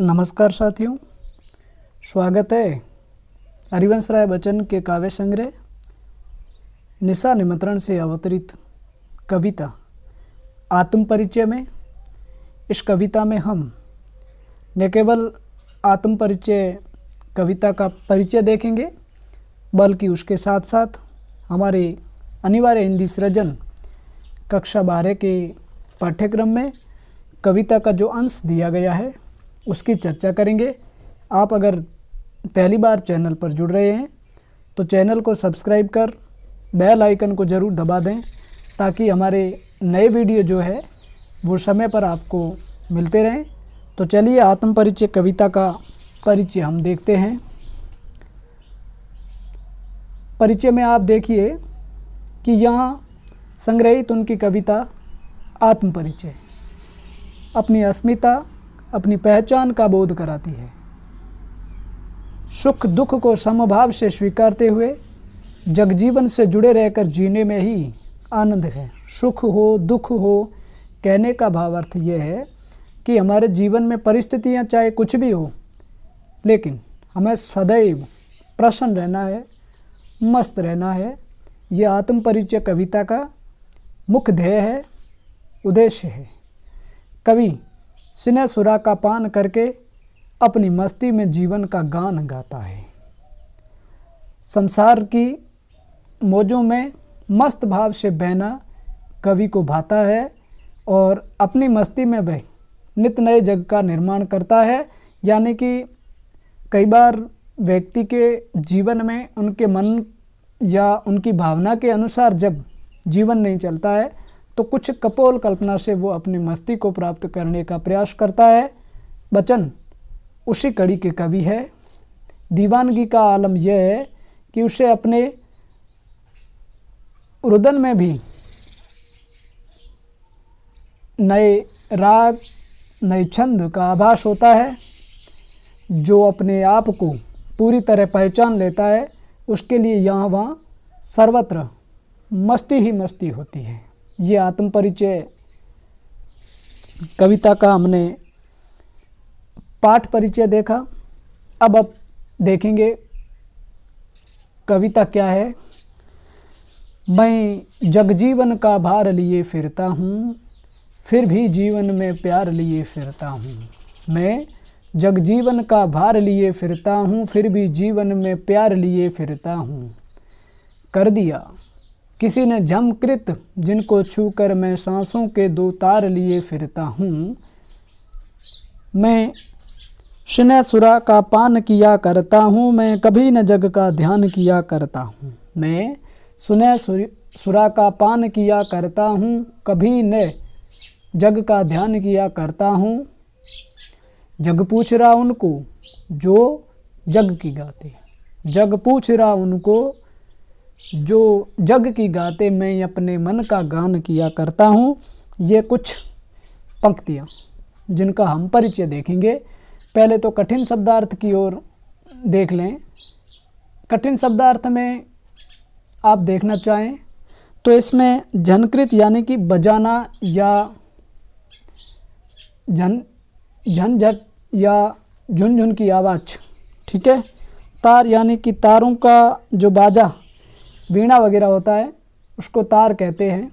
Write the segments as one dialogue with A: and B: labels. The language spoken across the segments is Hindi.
A: नमस्कार साथियों, स्वागत है हरिवंश राय बच्चन के काव्य संग्रह निशा निमंत्रण से अवतरित कविता आत्म परिचय में। इस कविता में हम न केवल आत्म परिचय कविता का परिचय देखेंगे, बल्कि उसके साथ साथ हमारे अनिवार्य हिंदी सृजन कक्षा 12 के पाठ्यक्रम में कविता का जो अंश दिया गया है उसकी चर्चा करेंगे। आप अगर पहली बार चैनल पर जुड़ रहे हैं तो चैनल को सब्सक्राइब कर बेल आइकन को ज़रूर दबा दें, ताकि हमारे नए वीडियो जो है वो समय पर आपको मिलते रहें। तो चलिए आत्म परिचय कविता का परिचय हम देखते हैं। परिचय में आप देखिए कि यहाँ संग्रहित उनकी कविता आत्म परिचय अपनी अस्मिता, अपनी पहचान का बोध कराती है। सुख दुख को समभाव से स्वीकारते हुए जगजीवन से जुड़े रहकर जीने में ही आनंद है। सुख हो दुख हो कहने का भाव अर्थ यह है कि हमारे जीवन में परिस्थितियां चाहे कुछ भी हो, लेकिन हमें सदैव प्रसन्न रहना है, मस्त रहना है। ये आत्म परिचय कविता का मुख्य ध्येय है, उद्देश्य है। कवि सिने सुरा का पान करके अपनी मस्ती में जीवन का गान गाता है। संसार की मौजों में मस्त भाव से बहना कवि को भाता है और अपनी मस्ती में वह नित नए जग का निर्माण करता है। यानी कि कई बार व्यक्ति के जीवन में उनके मन या उनकी भावना के अनुसार जब जीवन नहीं चलता है तो कुछ कपोल कल्पना से वो अपनी मस्ती को प्राप्त करने का प्रयास करता है। बच्चन उसी कड़ी के कवि है। दीवानगी का आलम यह है कि उसे अपने रुदन में भी नए राग, नए छंद का आभास होता है। जो अपने आप को पूरी तरह पहचान लेता है उसके लिए यहाँ वहाँ सर्वत्र मस्ती ही मस्ती होती है। ये आत्म परिचय कविता का हमने पाठ परिचय देखा। अब देखेंगे कविता क्या है। मैं जगजीवन का भार लिए फिरता हूँ, फिर भी जीवन में प्यार लिए फिरता हूँ। मैं जगजीवन का भार लिए फिरता हूँ, फिर भी जीवन में प्यार लिए फिरता हूँ। कर दिया किसी ने झमकृत जिनको छूकर मैं सांसों के दो तार लिए फिरता हूँ। मैं स्नेह सुरा का पान किया करता हूँ, मैं कभी न जग का ध्यान किया करता हूँ। मैं स्नेह सुरा का पान किया करता हूँ, कभी न जग का ध्यान किया करता हूँ। जग पूछ रहा उनको जो जग की गाते, जग पूछ रहा उनको जो जग की गाते, मैं अपने मन का गान किया करता हूँ। ये कुछ पंक्तियाँ जिनका हम परिचय देखेंगे। पहले तो कठिन शब्दार्थ की ओर देख लें। कठिन शब्दार्थ में आप देखना चाहें तो इसमें झनकृत यानी कि बजाना या झंझट या झुनझुन की आवाज़, ठीक है। तार यानी कि तारों का जो बाजा वीणा वगैरह होता है उसको तार कहते हैं।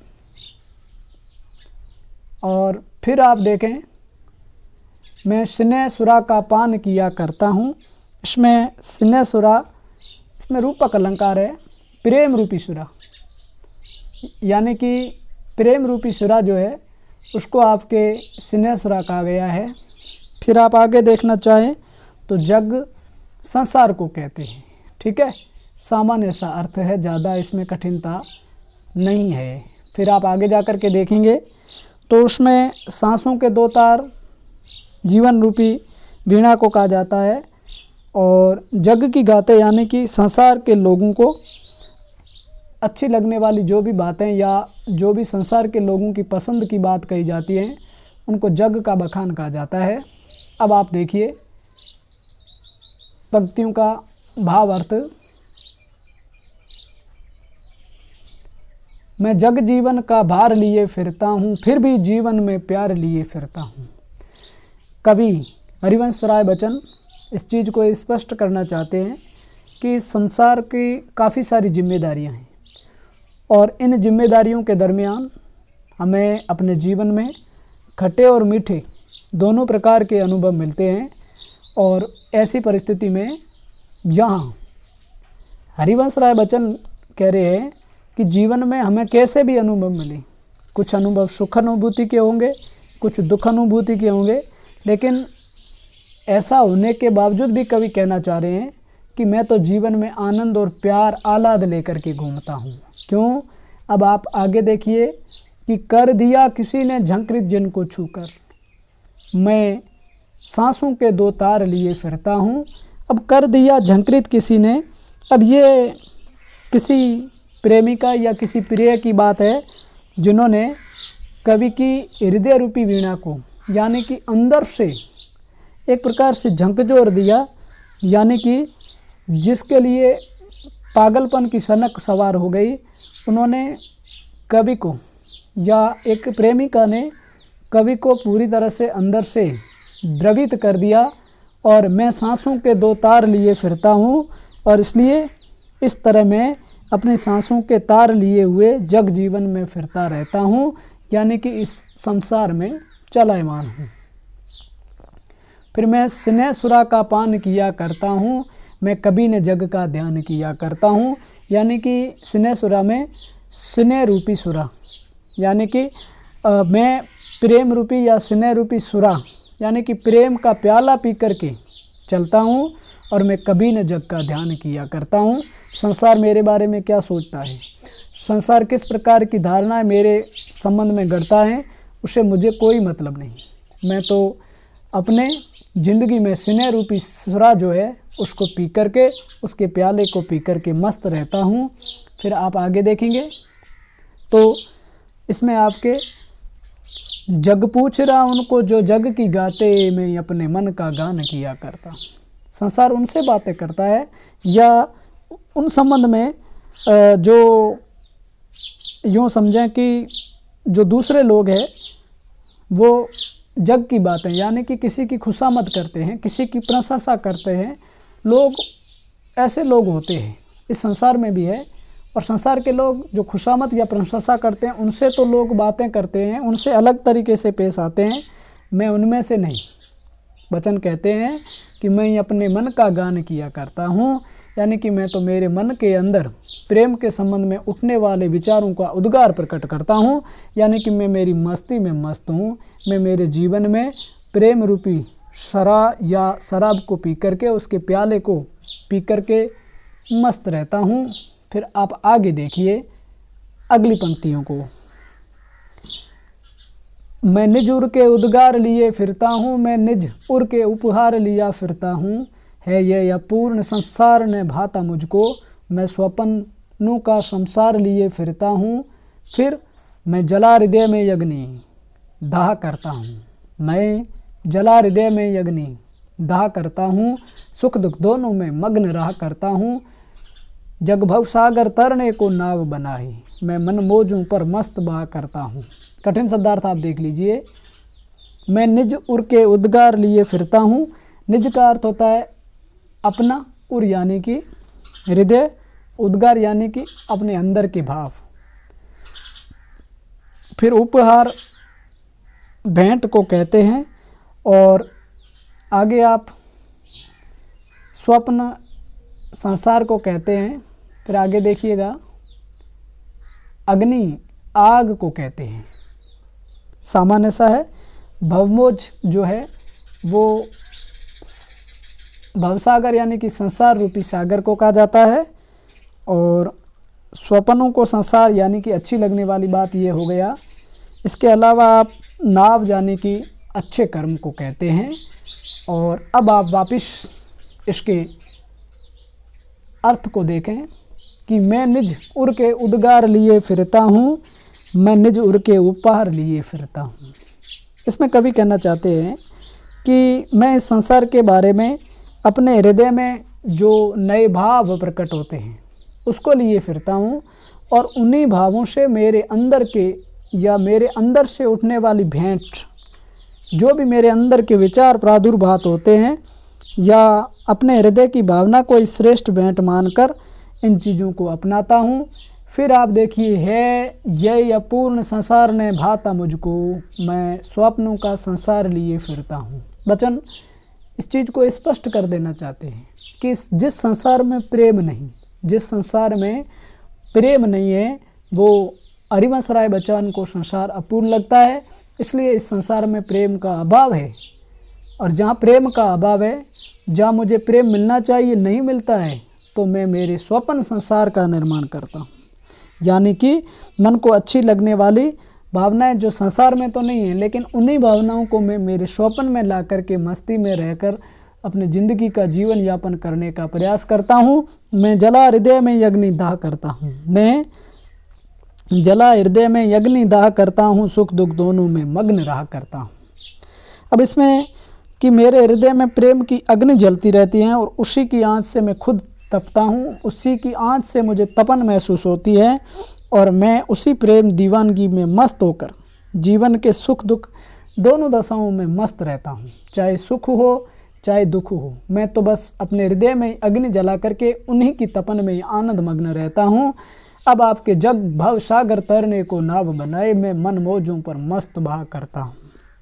A: और फिर आप देखें, मैं स्नेह सुरा का पान किया करता हूँ। इसमें स्नेह सुरा, इसमें रूपक अलंकार है, प्रेम रूपी सुरा, यानी कि प्रेम रूपी सुरा जो है उसको आपके स्नेह सुरा कहा गया है। फिर आप आगे देखना चाहें तो जग संसार को कहते हैं, ठीक है। सामान्य सा अर्थ है, ज़्यादा इसमें कठिनता नहीं है। फिर आप आगे जा कर के देखेंगे तो उसमें सांसों के दो तार जीवन रूपी वीणा को कहा जाता है। और जग की गाते यानी कि संसार के लोगों को अच्छी लगने वाली जो भी बातें या जो भी संसार के लोगों की पसंद की बात कही जाती है उनको जग का बखान कहा जाता है। अब आप देखिए पंक्तियों का भाव अर्थ। मैं जग जीवन का भार लिए फिरता हूँ, फिर भी जीवन में प्यार लिए फिरता हूँ। कवि हरिवंश राय बच्चन इस चीज़ को स्पष्ट करना चाहते हैं कि संसार की काफ़ी सारी जिम्मेदारियां हैं और इन जिम्मेदारियों के दरमियान हमें अपने जीवन में खट्टे और मीठे दोनों प्रकार के अनुभव मिलते हैं। और ऐसी परिस्थिति में जहाँ हरिवंश राय बच्चन कह रहे हैं कि जीवन में हमें कैसे भी अनुभव मिले, कुछ अनुभव सुख अनुभूति के होंगे, कुछ दुख अनुभूति के होंगे, लेकिन ऐसा होने के बावजूद भी कवि कहना चाह रहे हैं कि मैं तो जीवन में आनंद और प्यार आह्लाद लेकर के घूमता हूँ। क्यों? अब आप आगे देखिए कि कर दिया किसी ने झंकृत जिनको छूकर, मैं सांसों के दो तार लिए फिरता हूँ। अब कर दिया झंकृत किसी ने, अब ये किसी प्रेमिका या किसी प्रिय की बात है जिन्होंने कवि की हृदय रूपी वीणा को यानी कि अंदर से एक प्रकार से झंकझोर दिया, यानी कि जिसके लिए पागलपन की सनक सवार हो गई, उन्होंने कवि को या एक प्रेमिका ने कवि को पूरी तरह से अंदर से द्रवित कर दिया। और मैं सांसों के दो तार लिए फिरता हूँ और इसलिए इस तरह मैं अपनी सांसों के तार लिए हुए जग जीवन में फिरता रहता हूँ, यानी कि इस संसार में चलायमान हूँ। फिर मैं स्नेह सुरा का पान किया करता हूँ, मैं कभी न जग का ध्यान किया करता हूँ। यानी कि स्नेह सुरा में स्नेह रूपी सुरा, यानी कि मैं प्रेम रूपी या स्नेह रूपी सुरा यानी कि प्रेम का प्याला पी करके चलता हूँ और मैं कभी न जग का ध्यान किया करता हूँ। संसार मेरे बारे में क्या सोचता है, संसार किस प्रकार की धारणाएं मेरे संबंध में गढ़ता है, उसे मुझे कोई मतलब नहीं। मैं तो अपने ज़िंदगी में स्नेह रूपी सुरा जो है उसको पी करके, उसके प्याले को पी करके मस्त रहता हूँ। फिर आप आगे देखेंगे तो इसमें आपके जग पूछ रहा उनको जो जग की गाते, मैं अपने मन का गान किया करता। संसार उनसे बातें करता है या उन संबंध में जो यूँ समझें कि जो दूसरे लोग हैं वो जग की बातें यानी कि किसी की खुशामद करते हैं, किसी की प्रशंसा करते हैं। लोग ऐसे लोग होते हैं, इस संसार में भी है। और संसार के लोग जो खुशामद या प्रशंसा करते हैं उनसे तो लोग बातें करते हैं, उनसे अलग तरीके से पेश आते हैं। मैं उनमें से नहीं। बच्चन कहते हैं कि मैं अपने मन का गान किया करता हूँ, यानी कि मैं तो मेरे मन के अंदर प्रेम के संबंध में उठने वाले विचारों का उद्गार प्रकट करता हूँ, यानी कि मैं मेरी मस्ती में मस्त हूँ। मैं मेरे जीवन में प्रेम रूपी शराब को पी करके, उसके प्याले को पी करके मस्त रहता हूँ। फिर आप आगे देखिए अगली पंक्तियों को। मैं निज उर के उद्गार लिए फिरता हूँ, मैं निज उर के उपहार लिया फिरता हूँ। है ये अपूर्ण संसार ने भाता मुझको, मैं स्वप्नों का संसार लिए फिरता हूँ। फिर मैं जला हृदय में अग्नि दाह करता हूँ, मैं जला हृदय में अग्नि दाह करता हूँ। सुख दुख दोनों में मग्न रहा करता हूँ। जग भव सागर तरने को नाव बनाई, मैं मन मौजों पर मस्त बहा करता हूँ। कठिन शब्दार्थ आप देख लीजिए। मैं निज उर के उद्गार लिए फिरता हूँ। निज का अर्थ होता है अपना, उर यानी कि हृदय, उद्गार यानी कि अपने अंदर के भाव। फिर उपहार भेंट को कहते हैं। और आगे आप स्वप्न संसार को कहते हैं। फिर आगे देखिएगा अग्नि आग को कहते हैं। सामान्य सा है। भवमोज जो है वो भवसागर यानी कि संसार रूपी सागर को कहा जाता है। और स्वप्नों को संसार यानी कि अच्छी लगने वाली बात ये हो गया। इसके अलावा आप नाव यानी कि अच्छे कर्म को कहते हैं। और अब आप वापस इसके अर्थ को देखें कि मैं निज उर के उद्गार लिए फिरता हूँ, मैं निज उर के उपहार लिए फिरता हूँ। इसमें कवि कहना चाहते हैं कि मैं इस संसार के बारे में अपने हृदय में जो नए भाव प्रकट होते हैं उसको लिए फिरता हूँ। और उन्हीं भावों से मेरे अंदर के या मेरे अंदर से उठने वाली भेंट जो भी मेरे अंदर के विचार प्रादुर्भात होते हैं या अपने हृदय की भावना को श्रेष्ठ भेंट मानकर इन चीज़ों को अपनाता हूँ। फिर आप देखिए, है यह अपूर्ण संसार ने भाता मुझको, मैं स्वप्नों का संसार लिए फिरता हूँ। वचन इस चीज़ को स्पष्ट कर देना चाहते हैं कि जिस संसार में प्रेम नहीं, जिस संसार में प्रेम नहीं है, वो हरिवंश राय बच्चन को संसार अपूर्ण लगता है। इसलिए इस संसार में प्रेम का अभाव है, और जहाँ प्रेम का अभाव है, जहाँ मुझे प्रेम मिलना चाहिए नहीं मिलता है, तो मैं मेरे स्वप्न संसार का निर्माण करता हूँ। यानी कि मन को अच्छी लगने वाली भावनाएं जो संसार में तो नहीं है, लेकिन उन्हीं भावनाओं को मैं मेरे स्वप्न में ला करके मस्ती में रहकर अपनी ज़िंदगी का जीवन यापन करने का प्रयास करता हूँ। मैं जला हृदय में अग्निदाह करता हूँ, मैं जला हृदय में अग्निदाह करता हूँ, सुख दुख दोनों में मग्न रहा करता हूँ। अब इसमें कि मेरे हृदय में प्रेम की अग्नि जलती रहती है, और उसी की आँच से मैं खुद तपता हूँ, उसी की आँच से मुझे तपन महसूस होती है, और मैं उसी प्रेम दीवानगी में मस्त होकर जीवन के सुख दुख दोनों दशाओं में मस्त रहता हूँ। चाहे सुख हो चाहे दुख हो, मैं तो बस अपने हृदय में अग्नि जला करके उन्हीं की तपन में आनंद मग्न रहता हूँ। अब आपके जग भव सागर तरने को नाव बनाए, मैं मन मौजों पर मस्त बहा करता हूँ।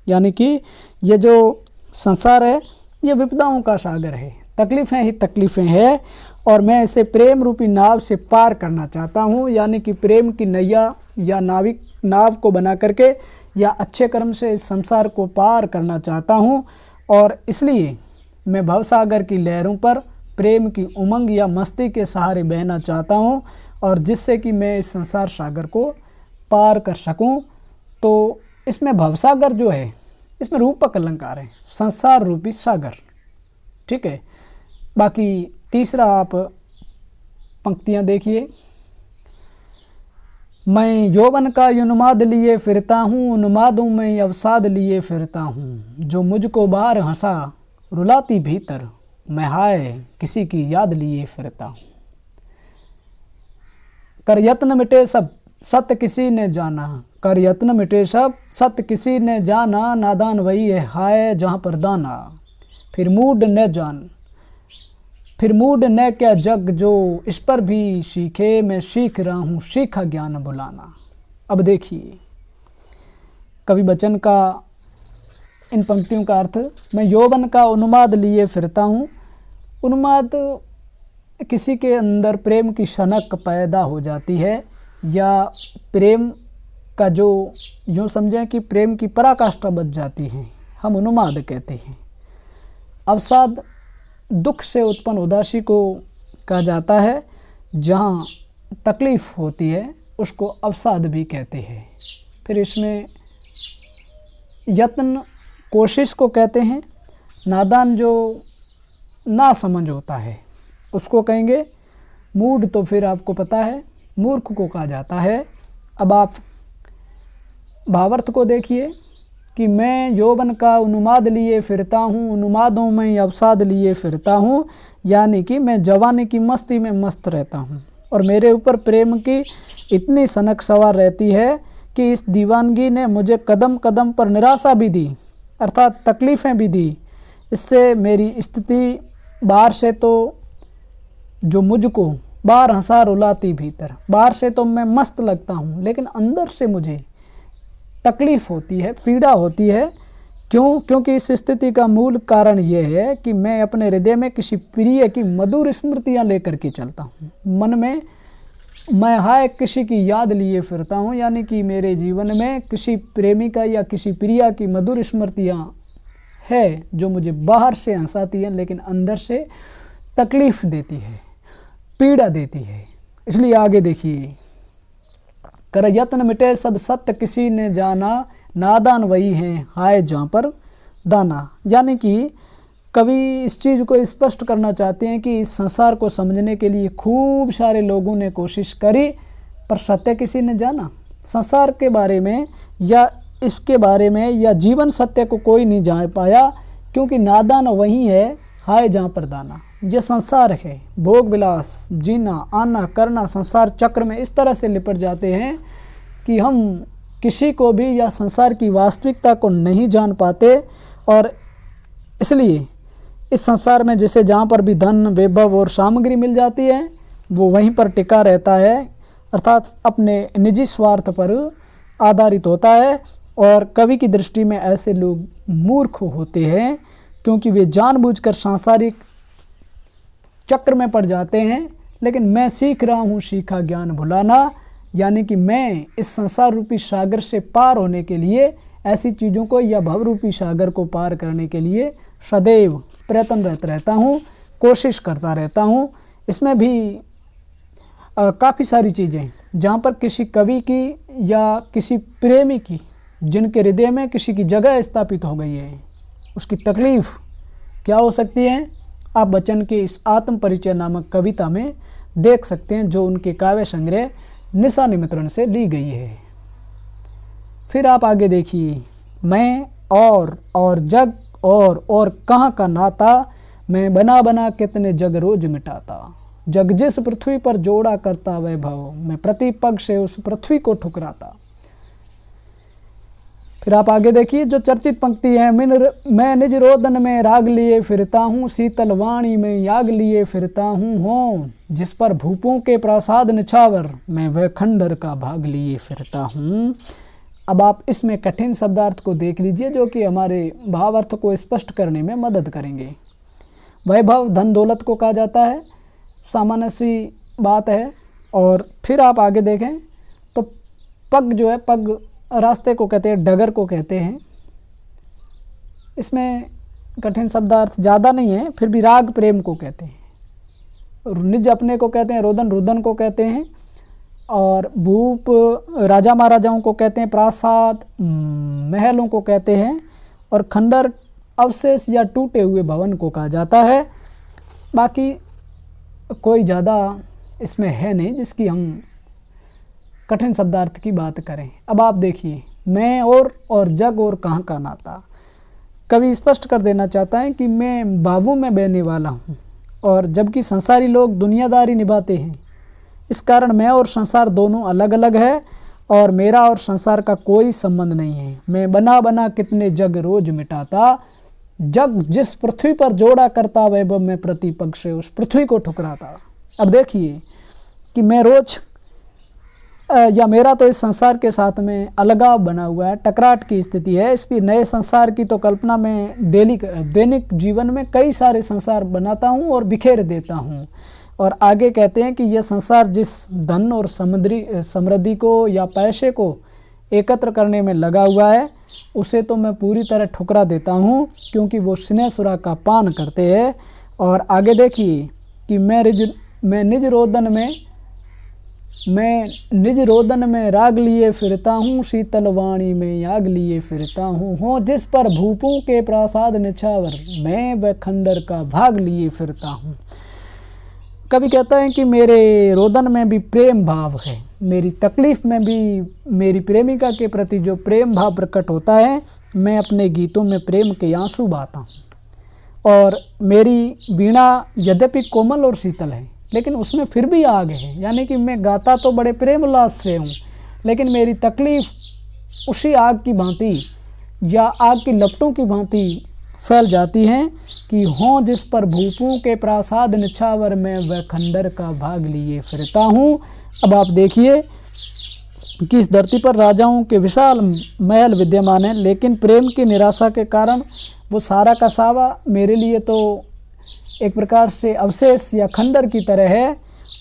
A: यानी कि ये जो संसार है ये विपदाओं का सागर है, तकलीफ़ें ही तकलीफ़ें हैं, और मैं इसे प्रेम रूपी नाव से पार करना चाहता हूँ। यानी कि प्रेम की नैया या नाव को बना करके या अच्छे कर्म से इस संसार को पार करना चाहता हूँ, और इसलिए मैं भवसागर की लहरों पर प्रेम की उमंग या मस्ती के सहारे बहना चाहता हूँ, और जिससे कि मैं इस संसार सागर को पार कर सकूँ। तो इसमें भवसागर जो है, इसमें रूपक अलंकार है, संसार रूपी सागर। ठीक है, बाकी तीसरा आप पंक्तियाँ देखिए, मैं यौवन का उन्माद लिए फिरता हूँ, उन्मादों में अवसाद लिए फिरता हूँ, जो मुझको बाहर हंसा रुलाती भीतर, मैं हाय किसी की याद लिए फिरता हूँ। कर यत्न मिटे सब सत्य किसी ने जाना, कर यत्न मिटे सब सत्य किसी ने जाना, नादान वही है हाय जहाँ पर दाना, फिर मूड न जान फिर मूड न क्या जग जो इस पर भी सीखे, मैं सीख रहा हूँ सीखा ज्ञान बुलाना। अब देखिए कवि बच्चन का इन पंक्तियों का अर्थ, मैं यौवन का उन्माद लिए फिरता हूँ। उन्माद किसी के अंदर प्रेम की सनक पैदा हो जाती है, या प्रेम का जो यूँ समझें कि प्रेम की पराकाष्ठा बच जाती है, हम उन्माद कहते हैं। अवसाद दुख से उत्पन्न उदासी को कहा जाता है, जहाँ तकलीफ़ होती है उसको अवसाद भी कहते हैं। फिर इसमें यत्न कोशिश को कहते हैं, नादान जो ना समझ होता है उसको कहेंगे, मूड तो फिर आपको पता है मूर्ख को कहा जाता है। अब आप भावार्थ को देखिए कि मैं यौवन का उन्माद लिए फिरता हूँ, उन्मादों में अवसाद लिए फिरता हूँ, यानी कि मैं जवानी की मस्ती में मस्त रहता हूँ, और मेरे ऊपर प्रेम की इतनी सनक सवार रहती है कि इस दीवानगी ने मुझे कदम कदम पर निराशा भी दी, अर्थात तकलीफ़ें भी दी। इससे मेरी स्थिति बाहर से तो जो मुझको बाहर हंसा रुलाती भीतर, बाहर से तो मैं मस्त लगता हूँ, लेकिन अंदर से मुझे तकलीफ़ होती है, पीड़ा होती है। क्यों? क्योंकि इस स्थिति का मूल कारण ये है कि मैं अपने हृदय में किसी प्रिय की मधुर स्मृतियाँ लेकर के चलता हूँ। मन में मैं हाय किसी की याद लिए फिरता हूँ, यानी कि मेरे जीवन में किसी प्रेमिका या किसी प्रिया की मधुर स्मृतियाँ है जो मुझे बाहर से हंसाती हैं, लेकिन अंदर से तकलीफ़ देती है, पीड़ा देती है। इसलिए आगे देखिए, कर यत्न मिटे सब सत्य किसी ने जाना, नादान वही हैं हाय जहाँ पर दाना। यानी कि कवि इस चीज़ को स्पष्ट करना चाहते हैं कि इस संसार को समझने के लिए खूब सारे लोगों ने कोशिश करी, पर सत्य किसी ने जाना। संसार के बारे में या इसके बारे में या जीवन सत्य को कोई नहीं जान पाया, क्योंकि नादान वही है हाय जहाँ पर दाना। ये संसार है, भोग विलास, जीना आना करना, संसार चक्र में इस तरह से लिपट जाते हैं कि हम किसी को भी या संसार की वास्तविकता को नहीं जान पाते, और इसलिए इस संसार में जैसे जहाँ पर भी धन, वैभव और सामग्री मिल जाती है वो वहीं पर टिका रहता है, अर्थात अपने निजी स्वार्थ पर आधारित होता है। और कवि की दृष्टि में ऐसे लोग मूर्ख होते हैं, क्योंकि वे जानबूझकर सांसारिक चक्र में पड़ जाते हैं। लेकिन मैं सीख रहा हूँ सीखा ज्ञान भुलाना, यानी कि मैं इस संसार रूपी सागर से पार होने के लिए, ऐसी चीज़ों को या भव रूपी सागर को पार करने के लिए सदैव प्रयत्नरत रहता हूँ, कोशिश करता रहता हूँ। इसमें भी काफ़ी सारी चीज़ें जहाँ पर किसी कवि की या किसी प्रेमी की, जिनके हृदय में किसी की जगह स्थापित हो गई है, उसकी तकलीफ़ क्या हो सकती है, आप बच्चन के इस आत्म परिचय नामक कविता में देख सकते हैं, जो उनके काव्य संग्रह निशा निमित्रण से ली गई है। फिर आप आगे देखिए, मैं और जग और कहाँ का नाता, मैं बना बना कितने जग रोज मिटाता, जग जिस पृथ्वी पर जोड़ा करता वैभव, मैं प्रति पग से उस पृथ्वी को ठुकराता। फिर आप आगे देखिए जो चर्चित पंक्ति है, मैं निज रोदन में राग लिए फिरता हूँ, शीतल वाणी में याग लिए फिरता हूँ, हो जिस पर भूपों के प्रासाद निछावर, मैं वह खंडर का भाग लिए फिरता हूँ। अब आप इसमें कठिन शब्दार्थ को देख लीजिए, जो कि हमारे भावार्थ को स्पष्ट करने में मदद करेंगे। वैभव धन दौलत को कहा जाता है, सामान्य सी बात है। और फिर आप आगे देखें तो पग जो है, पग रास्ते को कहते हैं, डगर को कहते हैं। इसमें कठिन शब्दार्थ ज़्यादा नहीं है, फिर भी राग प्रेम को कहते हैं, निज अपने को कहते हैं, रोदन रुदन को कहते हैं, और भूप राजा महाराजाओं को कहते हैं, प्रासाद महलों को कहते हैं, और खंडर अवशेष या टूटे हुए भवन को कहा जाता है। बाकी कोई ज़्यादा इसमें है नहीं जिसकी हम कठिन शब्दार्थ की बात करें। अब आप देखिए, मैं और जग और कहाँ का नाता, कवि स्पष्ट कर देना चाहता है कि मैं भावों में बहने वाला हूँ, और जबकि संसारी लोग दुनियादारी निभाते हैं। इस कारण मैं और संसार दोनों अलग अलग है, और मेरा और संसार का कोई संबंध नहीं है। मैं बना बना कितने जग रोज मिटाता, जग जिस पृथ्वी पर जोड़ा करता वैभव में प्रति पग से उस पृथ्वी को ठुकराता। अब देखिए कि मैं रोज या मेरा तो इस संसार के साथ में अलगाव बना हुआ है, टकराट की स्थिति है। इसकी नए संसार की तो कल्पना मैं दैनिक जीवन में कई सारे संसार बनाता हूँ और बिखेर देता हूँ। और आगे कहते हैं कि यह संसार जिस धन और समृद्धि को या पैसे को एकत्र करने में लगा हुआ है, उसे तो मैं पूरी तरह ठुकरा देता हूँ, क्योंकि वो स्नेहसुरा का पान करते हैं। और आगे देखिए कि मैं निज रोदन में राग लिए फिरता हूँ, शीतल वाणी में याग लिए फिरता हूँ, हो जिस पर भूपों के प्रासाद निछावर, मैं वह खंडर का भाग लिए फिरता हूँ। कवि कहता है कि मेरे रोदन में भी प्रेम भाव है, मेरी तकलीफ़ में भी मेरी प्रेमिका के प्रति जो प्रेम भाव प्रकट होता है, मैं अपने गीतों में प्रेम के आंसू बहाता हूँ। और मेरी वीणा यद्यपि कोमल और शीतल है, लेकिन उसमें फिर भी आग है, यानी कि मैं गाता तो बड़े प्रेम उल्लास से हूँ, लेकिन मेरी तकलीफ़ उसी आग की भांति या आग की लपटों की भांति फैल जाती हैं कि हों जिस पर भूपों के प्रासाद निछावर, में वह खंडर का भाग लिए फिरता हूँ। अब आप देखिए कि इस धरती पर राजाओं के विशाल महल विद्यमान हैं, लेकिन प्रेम की निराशा के कारण वो सारा का सारा मेरे लिए तो एक प्रकार से अवशेष या खंडर की तरह है।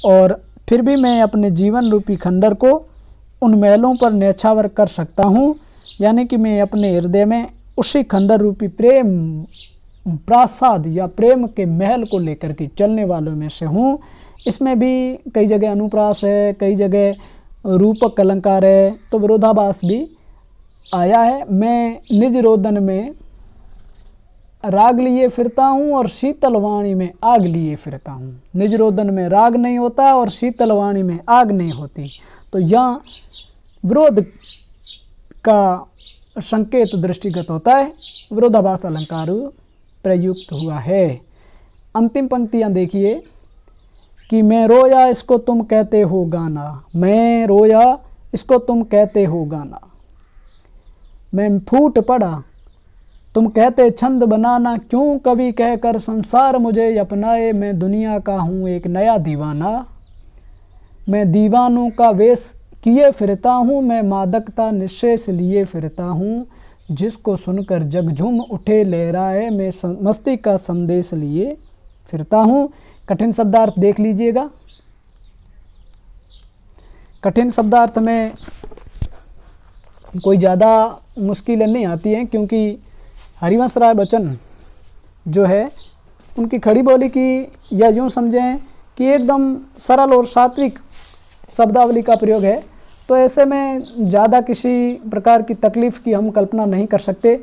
A: और फिर भी मैं अपने जीवन रूपी खंडर को उन महलों पर न्यौछावर कर सकता हूँ, यानी कि मैं अपने हृदय में उसी खंडर रूपी प्रेम प्रासाद या प्रेम के महल को लेकर के चलने वालों में से हूँ। इसमें भी कई जगह अनुप्रास है, कई जगह रूपक अलंकार है, तो विरोधाभास भी आया है। मैं निज रोदन में राग लिए फिरता हूँ और शीतल वाणी में आग लिए फिरता हूँ। निज रोदन में राग नहीं होता और शीतल वाणी में आग नहीं होती, तो यहाँ विरोध का संकेत दृष्टिगत होता है, विरोधाभास अलंकार प्रयुक्त हुआ है। अंतिम पंक्तियाँ देखिए कि मैं रोया इसको तुम कहते हो गाना, मैं रोया इसको तुम कहते हो गाना। मैं फूट पड़ा तुम कहते छंद बनाना, क्यों कभी कहकर संसार मुझे अपनाए, मैं दुनिया का हूँ एक नया दीवाना। मैं दीवानों का वेश किए फिरता हूँ, मैं मादकता निश्चेष लिए फिरता हूँ, जिसको सुनकर जग झूम उठे लहराए, मैं मस्ती का संदेश लिए फिरता हूँ। कठिन शब्दार्थ देख लीजिएगा। कठिन शब्दार्थ में कोई ज़्यादा मुश्किलें नहीं आती हैं, क्योंकि हरिवंश राय बच्चन जो है उनकी खड़ी बोली की, या यूँ समझें कि एकदम सरल और सात्विक शब्दावली का प्रयोग है। तो ऐसे में ज़्यादा किसी प्रकार की तकलीफ़ की हम कल्पना नहीं कर सकते।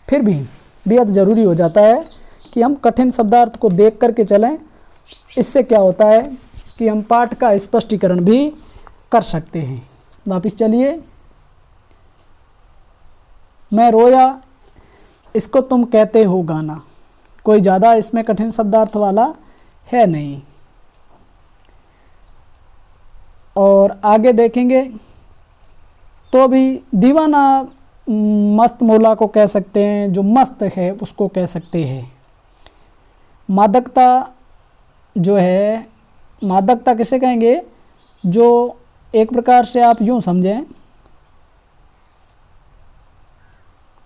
A: फिर भी बेहद ज़रूरी हो जाता है कि हम कठिन शब्दार्थ को देख करके चलें। इससे क्या होता है कि हम पाठ का स्पष्टीकरण भी कर सकते हैं। वापिस चलिए। मैं रोया इसको तुम कहते हो गाना, कोई ज़्यादा इसमें कठिन शब्दार्थ वाला है नहीं। और आगे देखेंगे तो भी दीवाना मस्त मौला को कह सकते हैं, जो मस्त है उसको कह सकते हैं। मादकता जो है, मादकता किसे कहेंगे, जो एक प्रकार से आप यूँ समझें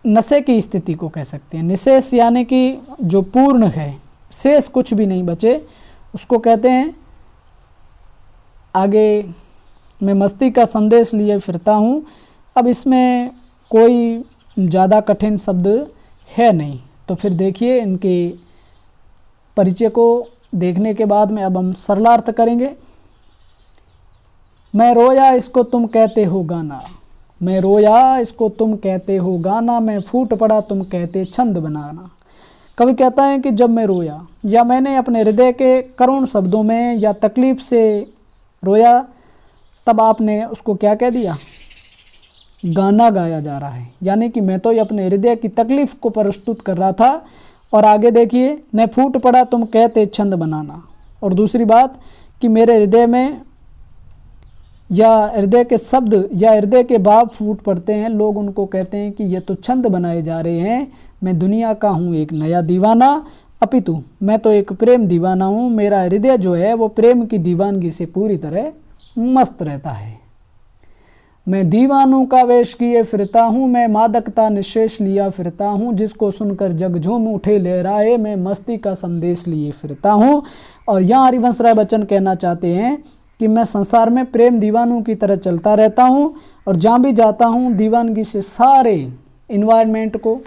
A: नशे की स्थिति को कह सकते हैं। निशेष यानी कि जो पूर्ण है, शेष कुछ भी नहीं बचे, उसको कहते हैं। आगे मैं मस्ती का संदेश लिए फिरता हूँ। अब इसमें कोई ज़्यादा कठिन शब्द है नहीं। तो फिर देखिए, इनके परिचय को देखने के बाद में अब हम सरलार्थ करेंगे। मैं रोया इसको तुम कहते हो गाना, मैं रोया इसको तुम कहते हो गाना, मैं फूट पड़ा तुम कहते छंद बनाना। कवि कहता है कि जब मैं रोया, या मैंने अपने हृदय के करुण शब्दों में या तकलीफ़ से रोया, तब आपने उसको क्या कह दिया, गाना गाया जा रहा है। यानी कि मैं तो ये अपने हृदय की तकलीफ़ को प्रस्तुत कर रहा था। और आगे देखिए, मैं फूट पड़ा तुम कहते छंद बनाना। और दूसरी बात कि मेरे हृदय में या हृदय के शब्द या हृदय के भाव फूट पड़ते हैं, लोग उनको कहते हैं कि ये तो छंद बनाए जा रहे हैं। मैं दुनिया का हूँ एक नया दीवाना, अपितु मैं तो एक प्रेम दीवाना हूँ। मेरा हृदय जो है वो प्रेम की दीवानगी से पूरी तरह मस्त रहता है। मैं दीवानों का वेश किए फिरता हूँ, मैं मादकता निश्चेष लिया फिरता हूँ, जिसको सुनकर जग झूम उठे लहराए, मैं मस्ती का संदेश लिए फिरता हूँ। और यहाँ हरिवंश राय बच्चन कहना चाहते हैं कि मैं संसार में प्रेम दीवानों की तरह चलता रहता हूँ, और जहाँ भी जाता हूँ दीवानगी से सारे इन्वायरमेंट को,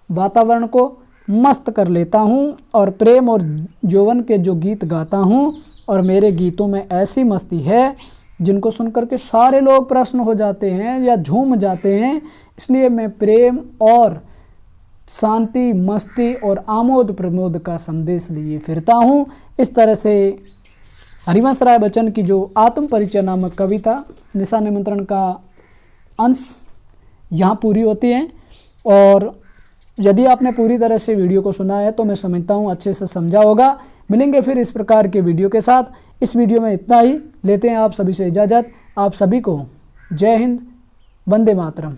A: वातावरण को मस्त कर लेता हूँ, और प्रेम और यौवन के जो गीत गाता हूँ, और मेरे गीतों में ऐसी मस्ती है जिनको सुनकर के सारे लोग प्रसन्न हो जाते हैं या झूम जाते हैं। इसलिए मैं प्रेम और शांति, मस्ती और आमोद प्रमोद का संदेश लिए फिरता हूँ। इस तरह से हरिवंश राय बच्चन की जो आत्म परिचय नामक कविता निशा निमंत्रण का अंश यहाँ पूरी होती है। और यदि आपने पूरी तरह से वीडियो को सुना है तो मैं समझता हूँ अच्छे से समझा होगा। मिलेंगे फिर इस प्रकार के वीडियो के साथ। इस वीडियो में इतना ही, लेते हैं आप सभी से इजाज़त। आप सभी को जय हिंद, वंदे मातरम।